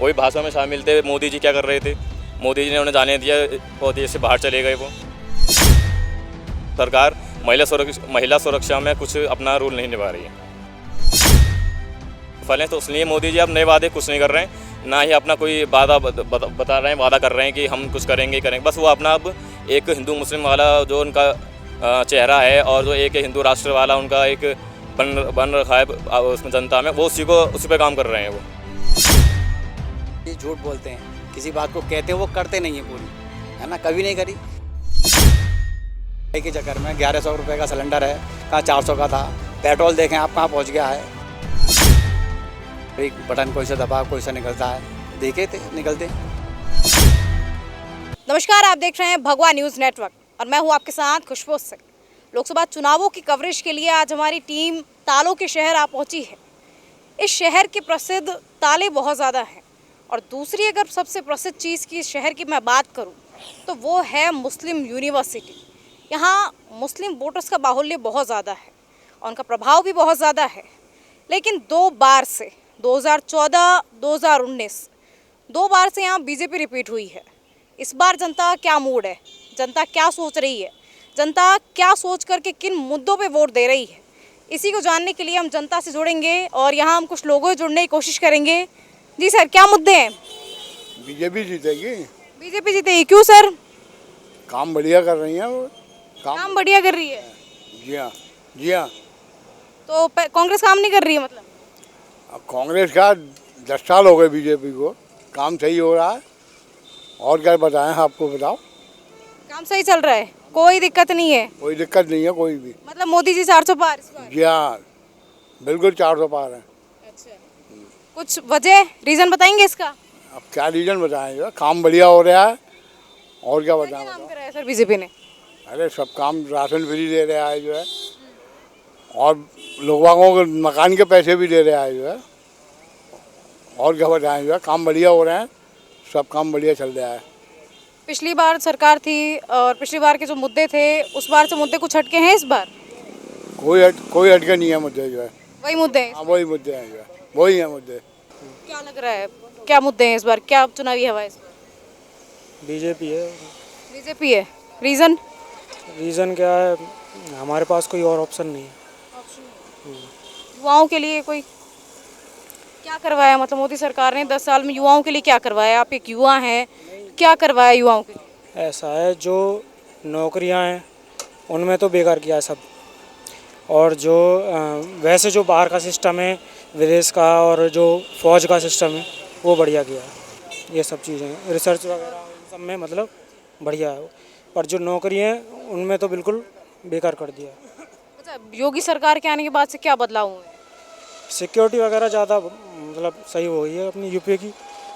वही भाषण में शामिल थे। मोदी जी क्या कर रहे थे, मोदी जी ने उन्हें जाने दिया और देश से बाहर चले गए। वो सरकार महिला सुरक्षा में कुछ अपना रोल नहीं निभा रही है। फलें तो इसलिए मोदी जी अब नए वादे कुछ नहीं कर रहे हैं, ना ही अपना कोई वादा बता रहे हैं, वादा कर रहे हैं कि हम कुछ करेंगे करेंगे। बस वो अपना अब एक हिंदू मुस्लिम वाला जो उनका चेहरा है और जो एक हिंदू राष्ट्र वाला उनका एक बन रखा है उसमें जनता में, वो उसी पे काम कर रहे हैं। वो ये झूठ बोलते हैं, किसी बात को कहते हैं वो करते नहीं है पूरी, है ना, कभी नहीं करी। के चक्कर में 1100 रुपये का सिलेंडर है, कहाँ 400 का था। पेट्रोल देखें आप कहाँ पहुँच गया है। एक बटन कोई सा दबा कोई सा निकलता है, देखे थे निकलते। नमस्कार, आप देख रहे हैं भगवा न्यूज़ नेटवर्क और मैं हूं आपके साथ खुशबू सिंह। लोकसभा चुनावों की कवरेज के लिए आज हमारी टीम तालों के शहर आ पहुंची है। इस शहर के प्रसिद्ध ताले बहुत ज़्यादा हैं और दूसरी अगर सबसे प्रसिद्ध चीज़ की शहर की मैं बात करूं तो वो है मुस्लिम यूनिवर्सिटी। यहाँ मुस्लिम वोटर्स का बाहुल्य बहुत ज़्यादा है और उनका प्रभाव भी बहुत ज़्यादा है। लेकिन 2 बार से 2014, 2019 2 बार से यहाँ बीजेपी रिपीट हुई है। इस बार जनता का क्या मूड है, जनता क्या सोच रही है, जनता क्या सोच करके किन मुद्दों पे वोट दे रही है, इसी को जानने के लिए हम जनता से जुड़ेंगे और यहाँ हम कुछ लोगों से जुड़ने की कोशिश करेंगे। जी सर, क्या मुद्दे हैं? बीजेपी जीतेगी। बीजेपी जीतेगी, क्यों सर? काम बढ़िया कर रही है वो। काम बढ़िया कर रही है। जी हाँ, जी हाँ। तो कांग्रेस काम नहीं कर रही है मतलब? अब कांग्रेस का 10 साल हो गए बीजेपी को, काम सही हो रहा है। और क्या बताएं, आपको बताओ। काम सही चल रहा है, कोई दिक्कत नहीं है? कोई दिक्कत नहीं है कोई भी। मतलब मोदी जी 400 पार इस बार? जी हाँ, बिल्कुल 400 पार है। अच्छा, कुछ वजह रीज़न बताएंगे इसका? अब क्या रीजन बताएं, काम बढ़िया हो रहा है। और क्या बताएं? काम करा है सर बीजेपी ने? अरे सब काम, राशन फ्री दे रहा है जो है, और लोगों को मकान के पैसे भी दे रहा है जो है। और क्या बताएं, जो है काम बढ़िया हो रहे हैं, सब काम बढ़िया चल रहा है। पिछली बार सरकार थी और पिछली बार के जो मुद्दे थे उस बार से मुद्दे कुछ हटके हैं इस बार? कोई हटके नहीं है मुद्दे जो है। वही मुद्दे हैं? हाँ, वही मुद्दे हैं जो है, वही है मुद्दे। क्या लग रहा है, क्या मुद्दे हैं इस बार, क्या चुनावी हवा है इस बार? बीजेपी है। बीजेपी है। रीज़न? रीज़न क्या है, हमारे पास कोई और ऑप्शन नहीं है। युवाओं के लिए कोई क्या करवाया, मतलब मोदी सरकार ने 10 साल में युवाओं के लिए क्या करवाया? आप एक युवा हैं, क्या करवाया युवाओं के लिए? ऐसा है, जो नौकरियां हैं उनमें तो बेकार किया है सब, और जो वैसे जो बाहर का सिस्टम है विदेश का और जो फौज का सिस्टम है वो बढ़िया किया है। ये सब चीज़ें रिसर्च वगैरह इन सब में मतलब बढ़िया है, और जो नौकरी हैं उनमें तो बिल्कुल बेकार कर दिया है। अच्छा, योगी सरकार के आने के बाद से क्या बदलाव हुए? सिक्योरिटी वगैरह ज़्यादा मतलब सही हो गई है अपनी यूपी की,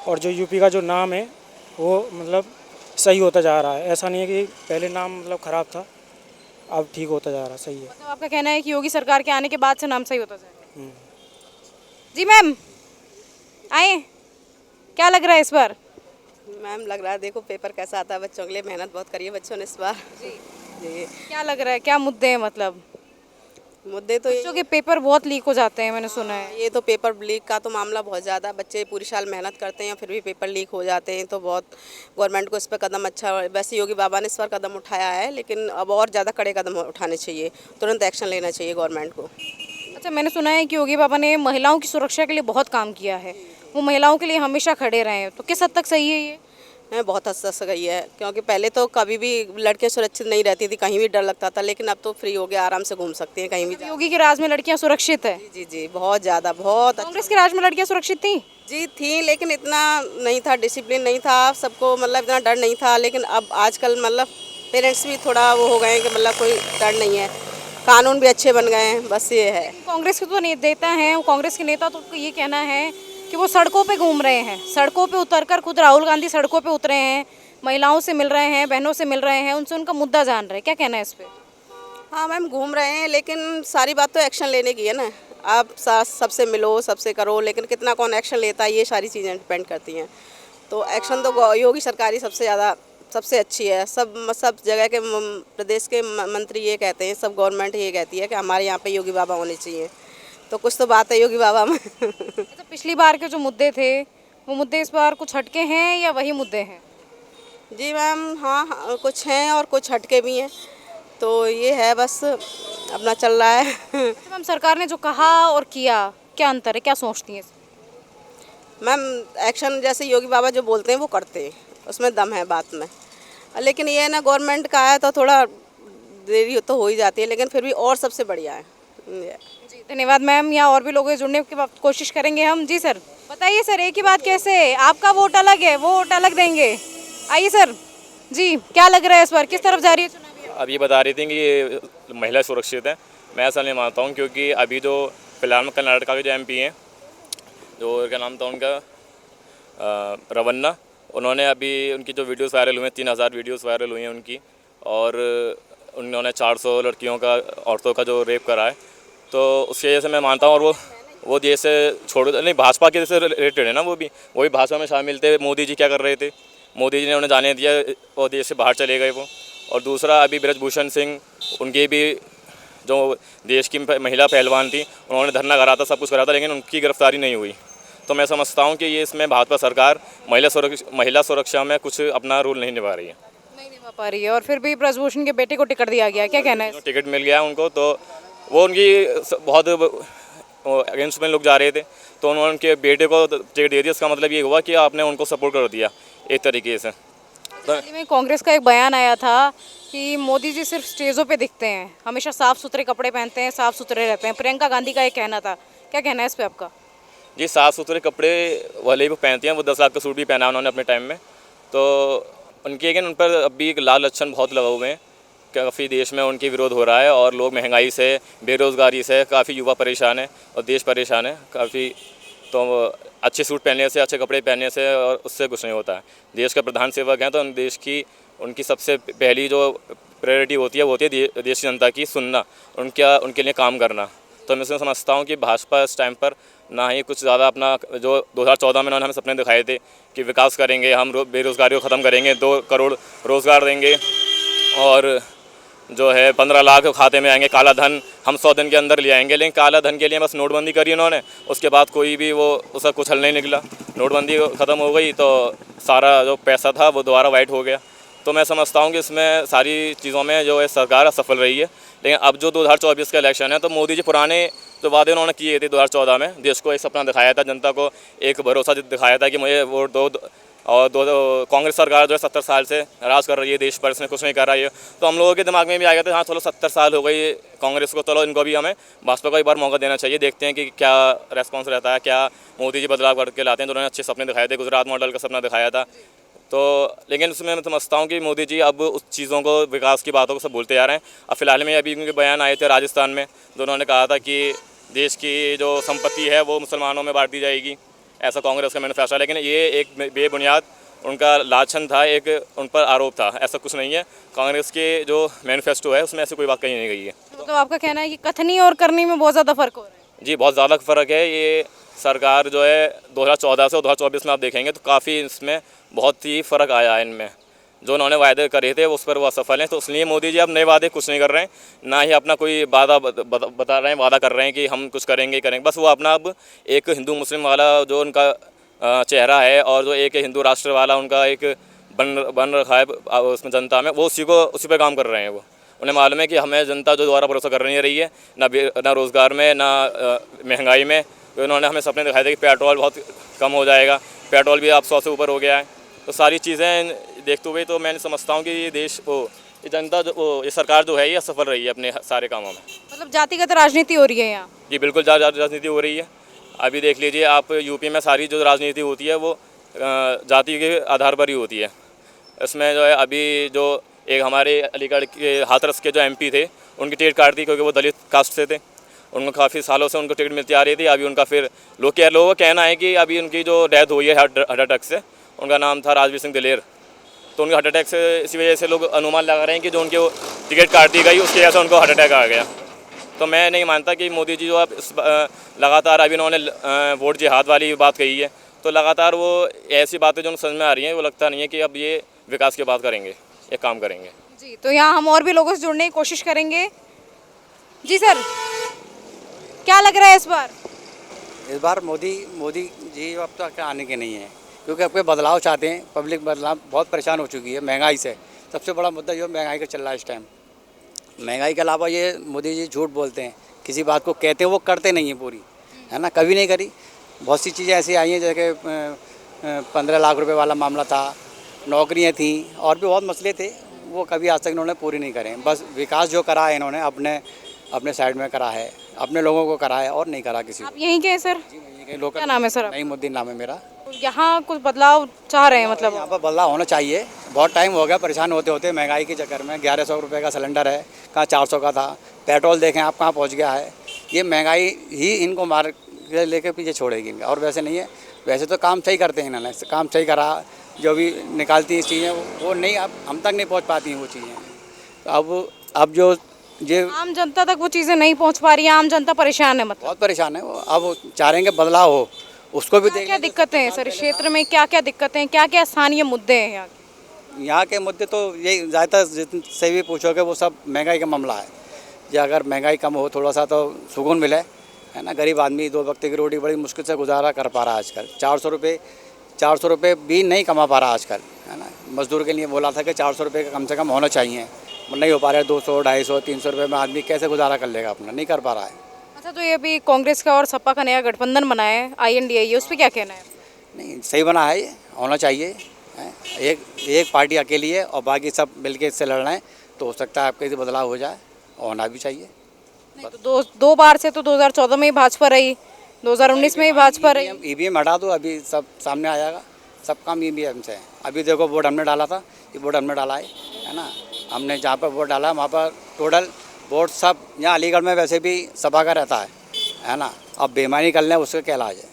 और जो यूपी का जो नाम है वो मतलब सही होता जा रहा है। ऐसा नहीं है कि पहले नाम मतलब ख़राब था, अब ठीक होता जा रहा है, सही है। मतलब आपका कहना है कि योगी सरकार के आने के बाद से नाम सही होता जाएगा? जी मैम, आए, क्या लग रहा है इस बार? मैम लग रहा है, देखो पेपर कैसा आता है, बच्चों के लिए मेहनत बहुत करी है बच्चों ने इस बार। जी जी, क्या लग रहा है, क्या मुद्दे हैं? मतलब मुद्दे तो बच्चों के पेपर बहुत लीक हो जाते हैं, मैंने सुना है। ये तो पेपर लीक का तो मामला बहुत ज़्यादा, बच्चे पूरी साल मेहनत करते हैं फिर भी पेपर लीक हो जाते हैं, तो बहुत गवर्नमेंट को इस पर कदम अच्छा, वैसे योगी बाबा ने इस बार कदम उठाया है, लेकिन अब और ज़्यादा कड़े कदम उठाने चाहिए, तुरंत एक्शन लेना चाहिए गवर्नमेंट को। अच्छा, मैंने सुना है कि योगी बाबा ने महिलाओं की सुरक्षा के लिए बहुत काम किया है, वो महिलाओं के लिए हमेशा खड़े रहे हैं, तो किस हद तक सही है ये? बहुत हद तक सही है, क्योंकि पहले तो कभी भी लड़कियां सुरक्षित नहीं रहती थी, कहीं भी डर लगता था, लेकिन अब तो फ्री हो गया, आराम से घूम सकती हैं कहीं भी। योगी के राज में लड़कियां सुरक्षित है? जी जी, बहुत ज़्यादा, बहुत। कांग्रेस के राज में लड़कियां सुरक्षित थी? जी थी, लेकिन इतना नहीं था, डिसिप्लिन नहीं था, सबको मतलब इतना डर नहीं था। लेकिन अब आजकल मतलब पेरेंट्स भी थोड़ा वो हो गए हैं कि मतलब कोई डर नहीं है, कानून भी अच्छे बन गए हैं, बस ये है। कांग्रेस के तो नेता हैं, कांग्रेस के नेता तो ये कहना है कि वो सड़कों पे घूम रहे हैं, सड़कों पे उतरकर, खुद राहुल गांधी सड़कों पे उतरे हैं, महिलाओं से मिल रहे हैं, बहनों से मिल रहे हैं, उनसे उनका मुद्दा जान रहे हैं। क्या कहना है इस पे? हाँ मैम, घूम रहे हैं, लेकिन सारी बात तो एक्शन लेने की है ना। आप सबसे मिलो, सबसे करो, लेकिन कितना कौन एक्शन लेता है ये सारी चीज़ें डिपेंड करती हैं। तो एक्शन तो योगी सरकार ही सबसे ज़्यादा, सबसे अच्छी है। सब जगह के प्रदेश के मंत्री ये कहते हैं, सब गवर्नमेंट ये कहती है कि हमारे यहाँ पे योगी बाबा होने चाहिए, तो कुछ तो बात है योगी बाबा में। अच्छा, पिछली बार के जो मुद्दे थे वो मुद्दे इस बार कुछ हटके हैं या वही मुद्दे हैं? जी मैम, हाँ, कुछ हैं और कुछ हटके भी हैं, तो ये है बस अपना चल रहा है। अच्छा मैम, सरकार ने जो कहा और किया, क्या अंतर है, क्या सोचती हैं? मैम, एक्शन जैसे योगी बाबा जो बोलते हैं वो करते हैं, उसमें दम है बात में। लेकिन ये ना गवर्नमेंट का है तो थोड़ा देरी तो हो ही जाती है, लेकिन फिर भी और सबसे बढ़िया है। जी धन्यवाद मैम। यहाँ और भी लोगों से जुड़ने की कोशिश करेंगे हम। जी सर बताइए सर, एक ही बात कैसे है? आपका वोट अलग है, वो वोट अलग देंगे। आइए सर जी, क्या लग रहा है इस बार, किस तरफ जा रही है चुनावी? अब ये बता रही थी कि ये महिला सुरक्षित है। मैं ऐसा नहीं मानता हूँ, क्योंकि अभी जो फिलहाल में कर्नाटका के जो MP हैं, जो क्या नाम था उनका, रवन्ना, उन्होंने अभी उनकी जो वीडियोस वायरल हुए हैं, 3000 वीडियोस वायरल हुई हैं उनकी, और उन्होंने 400 लड़कियों का, औरतों का जो रेप करा है, तो उसकी वजह से मैं मानता हूँ। और वो देश से छोड़ नहीं, भाजपा के जैसे रिलेटेड है ना, वो भी वही भाजपा में शामिल थे। मोदी जी क्या कर रहे थे, मोदी जी ने उन्हें जाने दिया और देश से बाहर चले गए वो। और दूसरा अभी ब्रजभूषण सिंह, उनकी भी जो देश की महिला पहलवान थी, उन्होंने धरना करा था, सब कुछ करा था, लेकिन उनकी गिरफ्तारी नहीं हुई। तो मैं समझता हूँ कि ये इसमें भाजपा सरकार महिला सुरक्षा में कुछ अपना रोल नहीं निभा रही है। नहीं निभा पा रही है। और फिर भी ब्रजभूषण के बेटे को टिकट दिया गया, क्या कहना है? टिकट मिल गया उनको, तो वो उनकी बहुत अगेंस्ट में लोग जा रहे थे, तो उन्होंने उनके बेटे को टिकट दे दिया। इसका मतलब ये हुआ कि आपने उनको सपोर्ट कर दिया एक तरीके से। हाल ही में कांग्रेस का एक बयान आया था कि मोदी जी सिर्फ स्टेजों पे दिखते हैं, हमेशा साफ सुथरे कपड़े पहनते हैं, साफ सुथरे रहते हैं। प्रियंका गांधी का एक कहना था, क्या कहना है इस पे आपका? जी, साफ़ सुथरे कपड़े वाले ही वो पहनती हैं। वो 10 लाख का सूट भी पहना उन्होंने अपने टाइम में। तो उनके लेकिन उन पर अभी एक लाल लक्षण बहुत लगा हुए हैं। काफ़ी देश में उनकी विरोध हो रहा है, और लोग महंगाई से, बेरोज़गारी से काफ़ी युवा परेशान है और देश परेशान है काफ़ी। तो अच्छे सूट पहनने से, अच्छे कपड़े पहनने से और उससे कुछ नहीं होता है। देश का प्रधान सेवक हैं, तो देश की उनकी सबसे पहली जो प्रायोरिटी होती है वो होती है देश की जनता की सुनना, उनके लिए काम करना। तो मैं इसमें समझता हूँ कि भाजपा इस टाइम पर ना ही कुछ ज़्यादा अपना, जो 2014 में उन्होंने हमें सपने दिखाए थे कि विकास करेंगे, हम बेरोज़गारी को ख़त्म करेंगे, 2 करोड़ रोज़गार देंगे, और जो है 15 लाख खाते में आएंगे, काला धन हम 100 दिन के अंदर ले आएंगे। लेकिन काला धन के लिए बस नोटबंदी करी उन्होंने, उसके बाद कोई भी वो उसका कुछ हल नहीं निकला। नोटबंदी ख़त्म हो गई तो सारा जो पैसा था वो दोबारा वाइट हो गया। तो मैं समझता हूँ कि इसमें सारी चीज़ों में जो है सरकार असफल रही है। लेकिन अब जो 2024 का इलेक्शन है, तो मोदी जी पुराने जो वादे उन्होंने किए थे 2014 में, देश को एक सपना दिखाया था, जनता को एक भरोसा दिखाया था कि मुझे वोट दो, और कांग्रेस सरकार जो है 70 साल से राज कर रही है देश पर, इसने कुछ नहीं करा है। तो हम लोगों के दिमाग में भी आ गया था, हाँ चलो 70 साल हो गई कांग्रेस को, चलो इनको भी हमें भाजपा को एक बार मौका देना चाहिए। देखते हैं कि क्या रेस्पॉन्स रहता है, क्या मोदी जी बदलाव करके लाते हैं। तो उन्होंने अच्छे सपने दिखाए थे, गुजरात मॉडल का सपना दिखाया था। तो लेकिन उसमें मैं समझता हूँ कि मोदी जी अब उस चीज़ों को, विकास की बातों को सब भूलते जा रहे हैं। अब फिलहाल में अभी उनके बयान आए थे राजस्थान में, जो उन्होंने कहा था कि देश की जो संपत्ति है वो मुसलमानों में बांट दी जाएगी, ऐसा कांग्रेस का मैनिफेस्टो है। लेकिन ये एक बेबुनियाद उनका लाछन था, एक उन पर आरोप था, ऐसा कुछ नहीं है। कांग्रेस के जो मैनिफेस्टो है उसमें ऐसी कोई बात कही नहीं गई है। तो आपका कहना है कि कथनी और करनी में बहुत ज़्यादा फ़र्क हो रहा है? जी, बहुत ज़्यादा फ़र्क है। ये सरकार जो है 2014 से 2024 में आप देखेंगे तो काफ़ी इसमें बहुत ही फ़र्क आया है। इनमें जो उन्होंने वायदे करे थे उस पर वो असफल हैं। तो इसलिए मोदी जी अब नए वादे कुछ नहीं कर रहे हैं, ना ही अपना कोई वादा बता रहे हैं, वादा कर रहे हैं कि हम कुछ करेंगे करेंगे। बस वो अपना अब एक हिंदू मुस्लिम वाला जो उनका चेहरा है, और जो एक हिंदू राष्ट्र वाला उनका एक बन रखा है उसमें जनता में, वो उसी पर काम कर रहे हैं। वो उन्हें मालूम है कि हमें जनता जो दोबारा भरोसा कर नहीं रही है, ना रोज़गार में, ना महंगाई में। तो उन्होंने हमें सपने दिखाए थे कि पेट्रोल बहुत कम हो जाएगा, पेट्रोल भी अब 100 से ऊपर हो गया है। तो सारी चीज़ें देखते हुए तो मैं समझता हूँ कि ये देश ये जनता ये सरकार जो है ये असफल रही है अपने सारे कामों में। मतलब जातिगत राजनीति हो रही है यहाँ? जी बिल्कुल, राजनीति हो रही है। अभी देख लीजिए आप, यूपी में सारी जो राजनीति होती है वो जाति के आधार पर ही होती है। इसमें जो है अभी जो एक हमारे अलीगढ़ के हाथरस के जो MP थे, उनकी टिकट काट दी क्योंकि वो दलित कास्ट से थे। उनको काफ़ी सालों से उनको टिकट मिलती आ रही थी। अभी उनका फिर लोगों का कहना है कि अभी उनकी जो डेथ हुई है हार्ट अटैक से, उनका नाम था राजवीर सिंह दिलेर, तो उनका हार्ट अटैक से इसी वजह से लोग अनुमान लगा रहे हैं कि जो उनकी टिकट काट दी गई उसकी वजह से उनको हार्ट अटैक आ गया। तो मैं नहीं मानता कि मोदी जी जो अब लगातार अभी उन्होंने वोट जिहाद वाली बात कही है, तो लगातार वो ऐसी बातें जो समझ में आ रही हैं, वो लगता नहीं है कि अब ये विकास की बात करेंगे, ये काम करेंगे। जी, तो यहाँ हम और भी लोगों से जुड़ने की कोशिश करेंगे। जी सर, क्या लग रहा है इस बार? इस बार मोदी मोदी जी अब तक आने के नहीं है, क्योंकि अब के बदलाव चाहते हैं। पब्लिक बदलाव बहुत परेशान हो चुकी है महंगाई से। सबसे बड़ा मुद्दा जो महंगाई का चल रहा है इस टाइम। महंगाई के अलावा ये मोदी जी झूठ बोलते हैं, किसी बात को कहते हैं वो करते नहीं हैं पूरी, है ना, कभी नहीं करी। बहुत सी चीज़ें ऐसी आई हैं जैसे 15 लाख रुपए वाला मामला था, नौकरियां थी और भी बहुत मसले थे, वो कभी आज तक इन्होंने पूरी नहीं करे। बस विकास जो करा है इन्होंने अपने साइड में करा है, अपने लोगों को करा है और नहीं करा किसी को। आप यहीं के हैं सर? लोग क्या नाम है सर? नईमुद्दीन नाम है मेरा। यहाँ कुछ बदलाव चाह रहे हैं मतलब? यहाँ पर बदलाव होना चाहिए। बहुत टाइम हो गया परेशान होते होते महंगाई के चक्कर में। 1100 रुपये का सिलेंडर है, कहाँ 400 का था। पेट्रोल देखें आप कहाँ पहुँच गया है। ये महंगाई ही इनको मार लेके पीछे छोड़ेगी इनका, और वैसे नहीं है। वैसे तो काम सही करते हैं इन्होंने, काम सही करा। जो भी निकालती हैं चीज़ें वो नहीं, अब हम तक नहीं पहुँच पाती हैं वो चीज़ें। तो अब जो ये आम जनता तक वो चीज़ें नहीं पहुँच पा रही है, आम जनता परेशान है मतलब? बहुत परेशान है वो। अब चाह रहे हैं कि बदलाव हो, उसको भी क्या दिक्कतें हैं सर इस क्षेत्र में? क्या क्या दिक्कतें हैं, क्या क्या स्थानीय मुद्दे हैं यहाँ के? यहाँ के मुद्दे तो यही, ज़्यादातर से भी पूछोगे वो सब महंगाई का मामला है। या अगर महंगाई कम हो थोड़ा सा तो सुकून मिले, है ना। गरीब आदमी 2 वक्त की रोटी बड़ी मुश्किल से गुजारा कर पा रहा है आजकल। 400 रुपये भी नहीं कमा पा रहा आजकल, है ना। मजदूर के लिए बोला था कि 400 रुपये का कम से कम होना चाहिए, नहीं हो पा रहा है। 200, 250, 300 रुपये में आदमी कैसे गुजारा कर लेगा अपना, नहीं कर पा रहा है। अच्छा, तो ये अभी कांग्रेस का और सपा का नया गठबंधन बना है INDA, उस पर क्या कहना है? नहीं, सही बना है, ये होना चाहिए। एक पार्टी अकेली है और बाकी सब मिलके इससे लड़ रहे हैं, तो हो सकता है आपके बदलाव हो जाए, होना भी चाहिए। नहीं तो दो बार से तो 2014 में ही भाजपा रही, 2019 में ही भाजपा रही। EVM हटा दो, अभी सब सामने आ जाएगा। सब काम EVM से है। अभी देखो वोट हमने डाला था, ये वोट हमने डाला है ना। हमने जहाँ पर वोट डाला वहाँ पर टोटल वोट सब, यहाँ अलीगढ़ में वैसे भी सपा का रहता है ना। अब बेईमानी कर लें उसका क्या इलाज है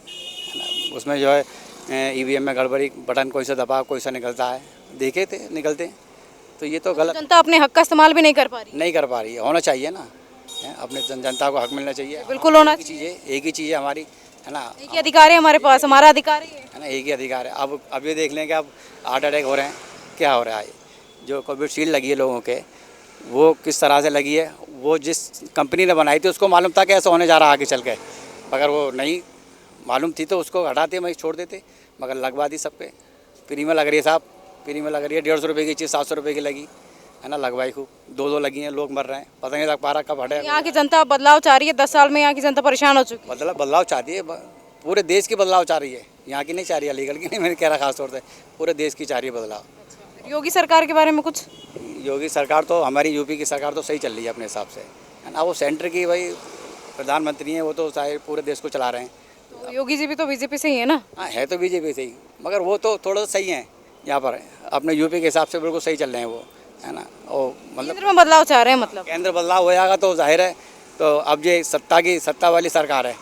ना। उसमें जो है EVM में गड़बड़ी, बटन कोई सा दबा कोई सा निकलता है, देखे थे निकलते। तो ये तो गलत, जनता अपने हक का इस्तेमाल भी नहीं कर पा रही। नहीं कर पा रही है। होना चाहिए ना, अपने जनता को हक मिलना चाहिए। बिल्कुल होना चाहिए। एक ही चीज़ है हमारी, है ना। एक ही अधिकार है हमारे पास, हमारा अधिकार ही है ना, एक ही अधिकार है। अब ये देख लें कि अब हार्ट अटैक हो रहे हैं, क्या हो रहा है। जो कोविशील्ड लगी है लोगों के, वो किस तरह से लगी है, वो जिस कंपनी ने बनाई थी उसको मालूम था कि ऐसा होने जा रहा है आगे चल के। अगर वो नहीं मालूम थी तो उसको हटाते, वहीं छोड़ देते, मगर लगवा दी सब पे। फ्री में लग रही है साहब, फ्री में लग रही है। 150 रुपये की चीज़ 700 रुपये की लगी, है ना। लगवाई खूब, 2 लगी हैं, लोग मर रहे हैं, पता नहीं लग पा रहा कब हटे। यहाँ की जनता बदलाव चाह रही है। 10 साल में यहाँ की जनता परेशान हो चुकी है। बदलाव चाहती है, पूरे देश की बदलाव चाह रही है, यहाँ की नहीं चाह रही है, अलीगढ़ की नहीं, मैंने कह रहा खास तौर से पूरे देश की चाह रही है बदलाव। योगी सरकार के बारे में कुछ? योगी सरकार तो, हमारी UP की सरकार तो सही चल रही है अपने हिसाब से, है ना। वो सेंटर की भाई प्रधानमंत्री हैं, वो तो सारे पूरे देश को चला रहे हैं। तो योगी जी भी तो BJP से ही है ना? हाँ, है तो BJP से ही, मगर वो तो थोड़ा सा सही है यहाँ पर, अपने UP के हिसाब से बिल्कुल सही चल रहे हैं वो, है ना। और मतलब केंद्र में बदलाव चाह रहे हैं मतलब? केंद्र बदलाव हो जाएगा तो जाहिर है। तो अब ये सत्ता वाली सरकार है,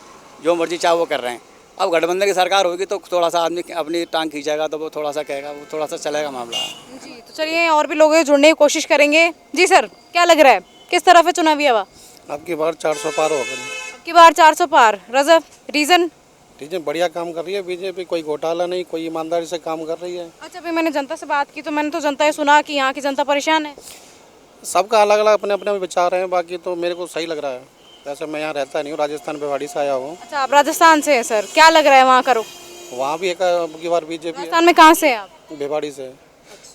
जो मर्जी चाहे वो कर रहे हैं। अब गठबंधन की सरकार होगी तो थोड़ा सा आदमी अपनी टांग खींचेगा, तो वो थोड़ा सा कहेगा, वो थोड़ा सा चलेगा मामला। जी, तो चलिए और भी लोग जुड़ने की कोशिश करेंगे। जी सर, क्या लग रहा है, किस तरफ है चुनावी हवा? अब की बार 400 पार होगा। अब की बार 400 पार। रजब, रीजन? बढ़िया काम कर रही है बीजेपी, कोई घोटाला नहीं, कोई ईमानदारी से काम कर रही है। अच्छा, अभी मैंने जनता से बात की तो मैंने तो जनता ये सुना कि यहाँ की जनता परेशान है। सबका अलग अलग अपने अपने विचार हैं, बाकी तो मेरे को सही लग रहा है। वैसे मैं यहाँ रहता नहीं हूँ, राजस्थान भिवाड़ी से आया हूँ। अच्छा, आप राजस्थान से हैं सर, क्या लग रहा है वहाँ का रुख? वहाँ भी एक अब की बार बीजेपी। राजस्थान में कहाँ से हैं आप? भिवाड़ी से।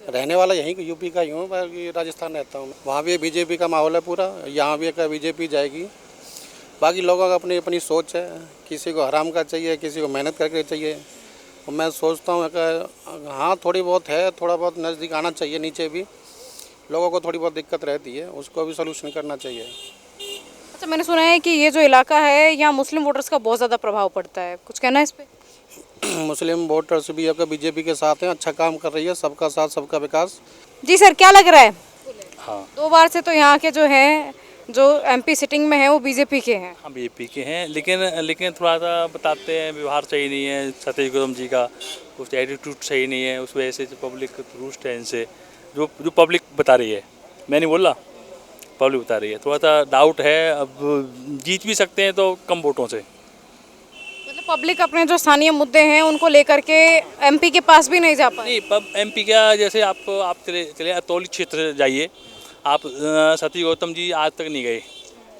रहने वाला यहीं UP का ही हूँ, बाकी राजस्थान रहता हूँ। वहाँ भी बीजेपी का माहौल है पूरा, यहाँ भी एक बीजेपी जाएगी। बाकी लोगों का अपनी अपनी सोच है, किसी को हराम का चाहिए, किसी को मेहनत करके चाहिए। और मैं सोचता हूँ कि हाँ थोड़ी बहुत है, थोड़ा बहुत नज़दीक आना चाहिए। नीचे भी लोगों को थोड़ी बहुत दिक्कत रहती है, उसको भी सलूशन करना चाहिए। अच्छा, मैंने सुना है कि ये जो इलाका है यहाँ मुस्लिम वोटर्स का बहुत ज़्यादा प्रभाव पड़ता है, कुछ कहना है इस पर? मुस्लिम वोटर्स भी आपका बीजेपी के साथ हैं, अच्छा काम कर रही है, सबका साथ सबका विकास। जी सर, क्या लग रहा है? हाँ, 2 बार से तो यहाँ के जो हैं, जो MP सिटिंग में है वो BJP के हैं। हाँ, BJP के हैं, लेकिन थोड़ा सा बताते हैं व्यवहार सही नहीं है सतीश गौतम जी का, कुछ एटीट्यूड सही नहीं है, उस वजह से पब्लिक रूस्ट है इनसे, जो पब्लिक बता रही है। मैं नहीं बोल रहा, पब्लिक बता रही है, थोड़ा सा डाउट है। अब जीत भी सकते हैं तो कम वोटों से। मतलब पब्लिक अपने जो स्थानीय मुद्दे हैं उनको लेकर के MP के पास भी नहीं जा पाए। नहीं, MP क्या, जैसे आप चले अतौली क्षेत्र जाइए आप, सतीश गौतम जी आज तक नहीं गए,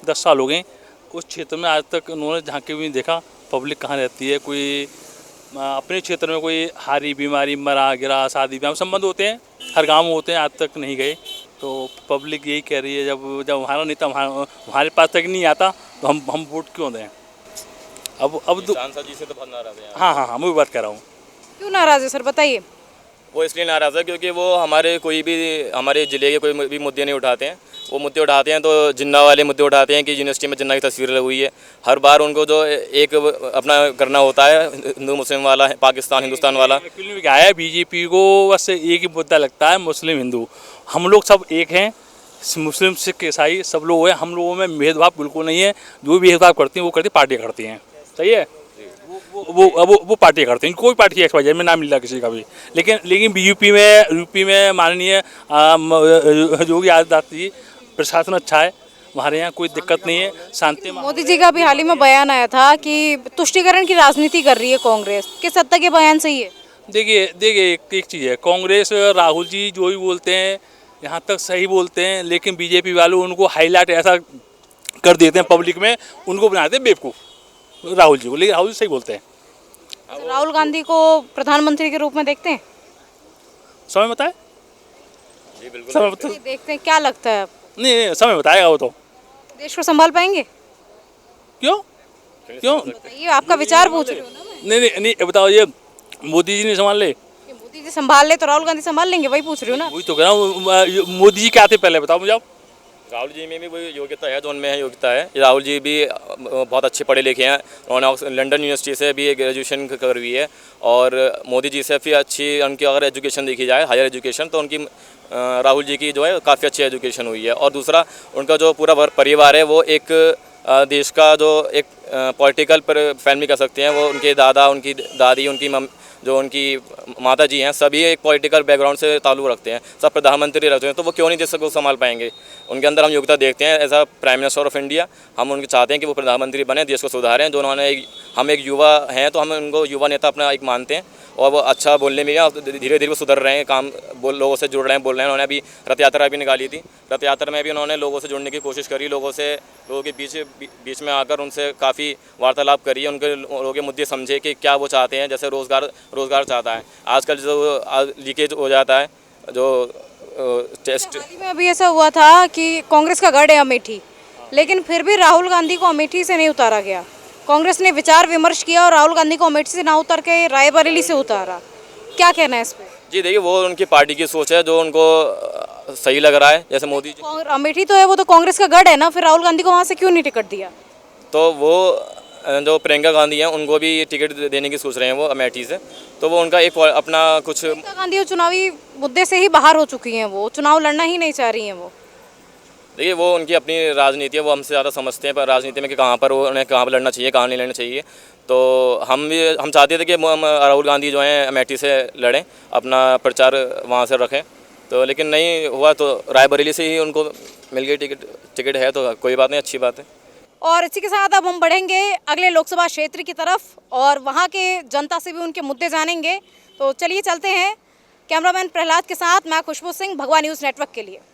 10 साल हो गए उस क्षेत्र में, आज तक उन्होंने झांके भी नहीं देखा। पब्लिक कहाँ रहती है, कोई अपने क्षेत्र में कोई हारी बीमारी मरा गिरा शादी ब्याह संबंध होते हैं, हर गांव में होते हैं, आज तक नहीं गए। तो पब्लिक यही कह रही है जब हमारा नेता हमारे पास तक नहीं आता तो हम वोट क्यों दें। अब सांसद जी से तो बहुत नाराज हैं। हाँ मैं भी बात कर रहा हूँ। क्यों नाराज़ है सर, बताइए। वो इसलिए नाराज़ है क्योंकि वो हमारे कोई भी हमारे ज़िले के कोई भी मुद्दे नहीं उठाते हैं। वो मुद्दे उठाते हैं तो जिन्ना वाले मुद्दे उठाते हैं कि यूनिवर्सिटी में जिन्ना की तस्वीर लगी हुई है। हर बार उनको जो एक अपना करना होता है हिंदू मुस्लिम वाला, पाकिस्तान हिंदुस्तान वाला। एक्चुअली क्या है, बीजेपी को बस एक ही मुद्दा लगता है, मुस्लिम हिंदू। हम लोग सब एक हैं, मुस्लिम सिख ईसाई सब लोग हैं, हम लोगों में भेदभाव बिल्कुल नहीं है। जो भी भेदभाव करती हैं वो करती पार्टियाँ करती हैं, सही है। वो पार्टियाँ करते हैं, कोई पार्टी XYZ में नाम मिल रहा किसी का भी। लेकिन यूपी में माननीय योगी आदित्यनाथ जी प्रशासन अच्छा है, हमारे यहाँ कोई दिक्कत नहीं है, शांति। मोदी जी का भी हाल ही में बयान आया था कि तुष्टीकरण की राजनीति कर रही है कांग्रेस। किस हद तक ये बयान सही है? देखिए एक चीज़ है, कांग्रेस राहुल जी जो भी बोलते हैं यहाँ तक सही बोलते हैं, लेकिन बीजेपी वाले उनको हाईलाइट ऐसा कर देते हैं पब्लिक में, उनको बनाते हैं बेवकूफ़ राहुल जी को। लेकिन राहुल जी सही बोलते हैं। तो राहुल गांधी को प्रधानमंत्री के रूप में देखते हैं? समय बताए, समय बताए, देखते हैं, क्या लगता है? नहीं समय बताएगा वो तो। देश को संभाल पाएंगे? क्यों बताइए, आपका विचार पूछ रही हूँ ना मैं। नहीं बताओ, ये मोदी जी नहीं संभाल ले? कि मोदी जी संभाल ले तो राहुल गांधी संभाल लेंगे, वही पूछ रही हूँ ना। वही तो कह रहा हूँ, मोदी जी क्या थे पहले बताओ मुझे आप। राहुल जी में भी वही योग्यता है जो उनमें है योग्यता है। राहुल जी भी बहुत अच्छे पढ़े लिखे हैं, उन्होंने लंदन यूनिवर्सिटी से भी ग्रेजुएशन कर हुई है। और मोदी जी से भी अच्छी उनकी अगर एजुकेशन देखी जाए, हायर एजुकेशन, तो उनकी राहुल जी की जो है काफ़ी अच्छी एजुकेशन हुई है। और दूसरा, उनका जो पूरा परिवार है वो एक देश का जो एक पॉलिटिकल पर फैमिली कह सकते हैं। वो उनके दादा, उनकी दादी, उनकी जो उनकी माता जी हैं, सभी एक पॉलिटिकल बैकग्राउंड से ताल्लुक़ रखते हैं, सब प्रधानमंत्री रहते हैं। तो वो क्यों नहीं देश को संभाल पाएंगे? उनके अंदर हम योग्यता देखते हैं as a prime minister of India. हम उनके चाहते हैं कि वो प्रधानमंत्री बने, देश को सुधारें। जो उन्होंने हम एक युवा हैं तो हम उनको युवा नेता अपना एक मानते हैं। और वो अच्छा बोलने में धीरे धीरे वो सुधर रहे हैं, काम लोगों से जुड़ रहे हैं, बोल रहे हैं। उन्होंने अभी रथ यात्रा भी निकाली थी, रथ यात्रा में भी उन्होंने लोगों से जुड़ने की कोशिश करी, लोगों के बीच में आकर उनसे काफ़ी वार्तालाप करी, उनके लोगों के मुद्दे समझे कि क्या वो चाहते हैं। जैसे रोज़गार चाहता है, आजकल जो लीकेज हो जाता है, जो टेस्ट हाल ही में अभी ऐसा हुआ था कि कांग्रेस का गढ़ है अमेठी, लेकिन फिर भी राहुल गांधी को अमेठी से नहीं उतारा गया। कांग्रेस ने विचार विमर्श किया और राहुल गांधी को अमेठी से ना उतार के रायबरेली से उतारा। क्या कहना है इस पर? जी देखिए, वो उनकी पार्टी की सोच है जो उनको सही लग रहा है। जैसे मोदी जी, अमेठी तो है, वो तो कांग्रेस का गढ़ है ना, फिर राहुल गांधी को वहाँ से क्यों नहीं टिकट दिया? तो वो जो प्रियंका गांधी हैं उनको भी टिकट देने की सोच रहे हैं वो अमेठी से। तो वो उनका एक अपना कुछ, प्रियंका गांधी चुनावी मुद्दे से ही बाहर हो चुकी हैं, वो चुनाव लड़ना ही नहीं चाह रही हैं। वो देखिए, वो उनकी अपनी राजनीति है, वो हमसे ज़्यादा समझते हैं पर राजनीति में कि कहाँ पर उन्हें कहाँ पर लड़ना चाहिए, कहाँ नहीं लड़ना चाहिए। तो हम चाहते थे कि राहुल गांधी जो हैं अमेठी से लड़ें, अपना प्रचार वहाँ से रखें। तो लेकिन नहीं हुआ, तो रायबरेली से ही उनको मिल गई टिकट है, तो कोई बात नहीं, अच्छी बात है। और इसी के साथ अब हम बढ़ेंगे अगले लोकसभा क्षेत्र की तरफ और वहाँ के जनता से भी उनके मुद्दे जानेंगे। तो चलिए चलते हैं। कैमरामैन प्रहलाद के साथ मैं खुशबू सिंह, भगवा न्यूज़ नेटवर्क के लिए।